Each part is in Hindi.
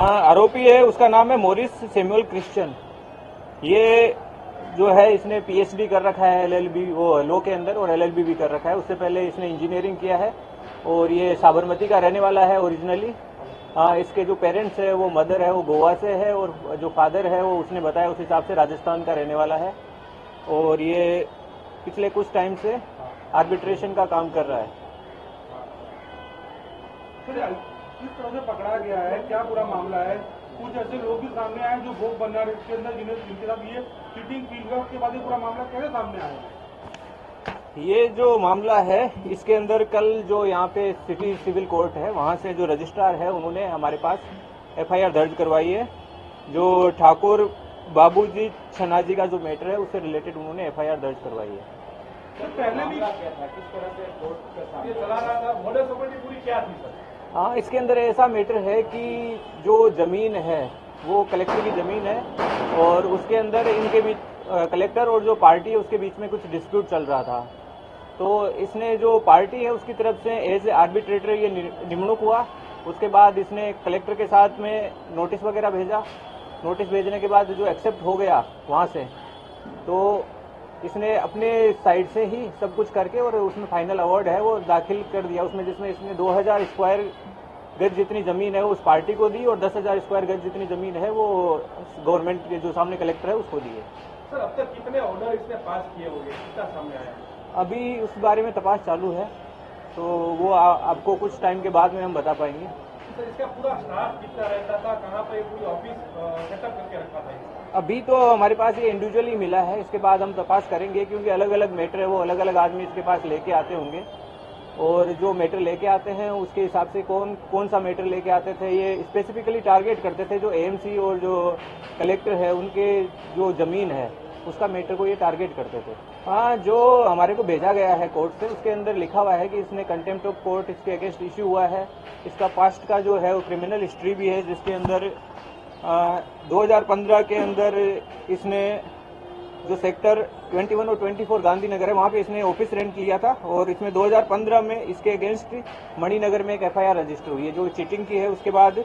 आरोपी है, उसका नाम है मॉरिस सैमुअल क्रिश्चियन। ये जो है इसने पीएचडी कर रखा है एलएलबी वो लॉ के अंदर, और एलएलबी भी कर रखा है। उससे पहले इसने इंजीनियरिंग किया है और ये साबरमती का रहने वाला है ओरिजिनली। इसके जो पेरेंट्स है वो मदर है वो गोवा से है, और जो फादर है वो उसने बताया उस हिसाब से राजस्थान का रहने वाला है। और ये पिछले कुछ टाइम से आर्बिट्रेशन का काम कर रहा है। किस तरह से पकड़ा गया है, क्या पूरा मामला है? कुछ ऐसे लोग भी सामने आए जो भोग बनना के अंदर जिनके साथ ये चीटिंग की गई, उसके बाद ये पूरा मामला कैसे सामने आया? ये जो मामला है इसके अंदर कल जो यहाँ पे सिटी सिविल कोर्ट है वहाँ से जो रजिस्ट्रार है उन्होंने हमारे पास एफआईआर दर्ज करवाई है। जो ठाकुर बाबूजी छनाजी का जो मैटर है उससे रिलेटेड उन्होंने एफआईआर दर्ज करवाई है। सर पहले भी क्या था, किस तरह से कोर्ट के सामने चला रहा था, मोडस ऑपरेंडी पूरी क्या थी सर? हाँ, इसके अंदर ऐसा मैटर है कि जो जमीन है वो कलेक्टर की जमीन है, और उसके अंदर इनके बीच कलेक्टर और जो पार्टी है उसके बीच में कुछ डिस्प्यूट चल रहा था। तो इसने जो पार्टी है उसकी तरफ से एज ए आर्बिट्रेटर ये निमणूक हुआ। उसके बाद इसने कलेक्टर के साथ में नोटिस वगैरह भेजा। नोटिस भेजने के बाद जो एक्सेप्ट हो गया वहाँ से, तो इसने अपने साइड से ही सब कुछ करके और उसमें फाइनल अवार्ड है वो दाखिल कर दिया उसमें, जिसमें इसने 2000 स्क्वायर गज जितनी जमीन है वो उस पार्टी को दी, और 10,000 स्क्वायर गज जितनी जमीन है वो गवर्नमेंट के जो सामने कलेक्टर है उसको दी है। सर अब तक कितने ऑर्डर इसने पास किए होंगे, कितना सामने आया? अभी उस बारे में तपास चालू है, तो वो आपको कुछ टाइम के बाद में हम बता पाएंगे। सर इसका पूरा स्टाफ कितना रहता था, कहाँ पे पूरी ऑफिस सेटअप करके रखा था? अभी तो हमारे पास ये इंडिविजुअली मिला है, इसके बाद हम तपास करेंगे क्योंकि अलग अलग मैटर है वो अलग अलग आदमी इसके पास लेके आते होंगे, और जो मैटर लेके आते हैं उसके हिसाब से कौन सा मैटर लेके आते थे ये स्पेसिफिकली टारगेट करते थे। जो एएमसी और जो कलेक्टर है उनके जो जमीन है उसका मैटर को ये टारगेट करते थे। हाँ, जो हमारे को भेजा गया है कोर्ट से उसके अंदर लिखा हुआ है कि इसने कंटेम्प्ट ऑफ कोर्ट इसके अगेंस्ट इश्यू हुआ है। इसका पास्ट का जो है वो क्रिमिनल हिस्ट्री भी है, जिसके अंदर 2015 के अंदर इसने जो सेक्टर 21 और 24 गांधीनगर है वहाँ पे इसने ऑफिस रेंट लिया था, और इसमें 2015 में इसके अगेंस्ट मणिनगर में एक एफआईआर रजिस्टर हुई है जो चीटिंग की है। उसके बाद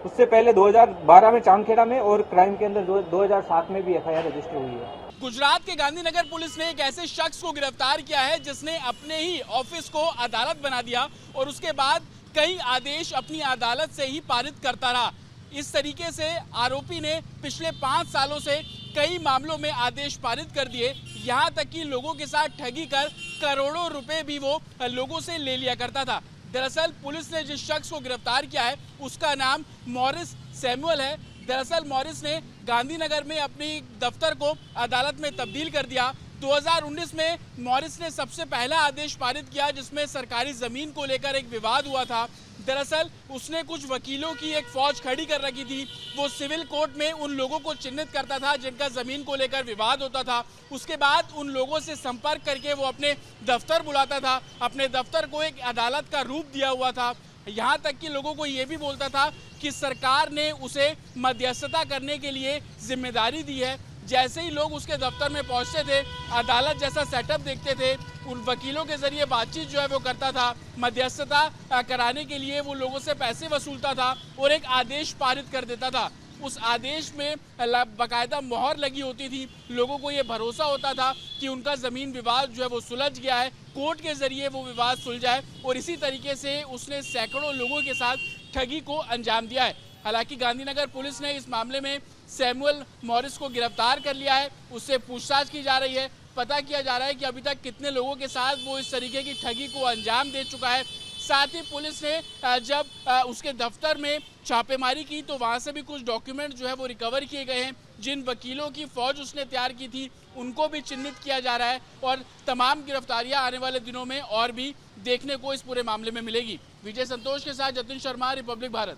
उससे पहले 2012 में चांदखेड़ा में, और क्राइम के अंदर 2007 में भी एफआईआर रजिस्टर हुई है। गुजरात के गांधीनगर पुलिस ने एक ऐसे शख्स को गिरफ्तार किया है जिसने अपने ही ऑफिस को अदालत बना दिया और उसके बाद कई आदेश अपनी अदालत से ही पारित करता रहा। इस तरीके से आरोपी ने पिछले 5 सालों से कई मामलों में आदेश पारित कर दिए, यहाँ तक कि लोगों के साथ ठगी कर करोड़ों रुपए भी वो लोगों से ले लिया करता था। दरअसल पुलिस ने जिस शख्स को गिरफ्तार किया है उसका नाम मॉरिस सैमुअल है। दरअसल मॉरिस ने गांधीनगर में अपनी दफ्तर को अदालत में तब्दील कर दिया। 2019 में मॉरिस ने सबसे पहला आदेश पारित किया जिसमें सरकारी जमीन को लेकर एक विवाद हुआ था। दरअसल उसने कुछ वकीलों की एक फौज खड़ी कर रखी थी। वो सिविल कोर्ट में उन लोगों को चिन्हित करता था जिनका जमीन को लेकर विवाद होता था। उसके बाद उन लोगों से संपर्क करके वो अपने दफ्तर बुलाता था। अपने दफ्तर को एक अदालत का रूप दिया हुआ था। यहाँ तक कि लोगों को ये भी बोलता था कि सरकार ने उसे मध्यस्थता करने के लिए जिम्मेदारी दी है। जैसे ही लोग उसके दफ्तर में पहुंचते थे, अदालत जैसा सेटअप देखते थे, उन वकीलों के जरिए बातचीत जो है वो करता था। मध्यस्थता कराने के लिए वो लोगों से पैसे वसूलता था और एक आदेश पारित कर देता था। उस आदेश में बाकायदा मोहर लगी होती थी। लोगों को ये भरोसा होता था कि उनका ज़मीन विवाद जो है वो सुलझ गया है, कोर्ट के जरिए वो विवाद सुलझा है, और इसी तरीके से उसने सैकड़ों लोगों के साथ ठगी को अंजाम दिया है। हालांकि गांधीनगर पुलिस ने इस मामले में सैमुअल मॉरिस को गिरफ्तार कर लिया है। उससे पूछताछ की जा रही है। पता किया जा रहा है कि अभी तक कितने लोगों के साथ वो इस तरीके की ठगी को अंजाम दे चुका है। साथ ही पुलिस ने जब उसके दफ्तर में छापेमारी की तो वहां से भी कुछ डॉक्यूमेंट जो है वो रिकवर किए गए हैं। जिन वकीलों की फौज उसने तैयार की थी उनको भी चिन्हित किया जा रहा है, और तमाम गिरफ्तारियां आने वाले दिनों में और भी देखने को इस पूरे मामले में मिलेगी। विजय संतोष के साथ जतिन शर्मा, रिपब्लिक भारत।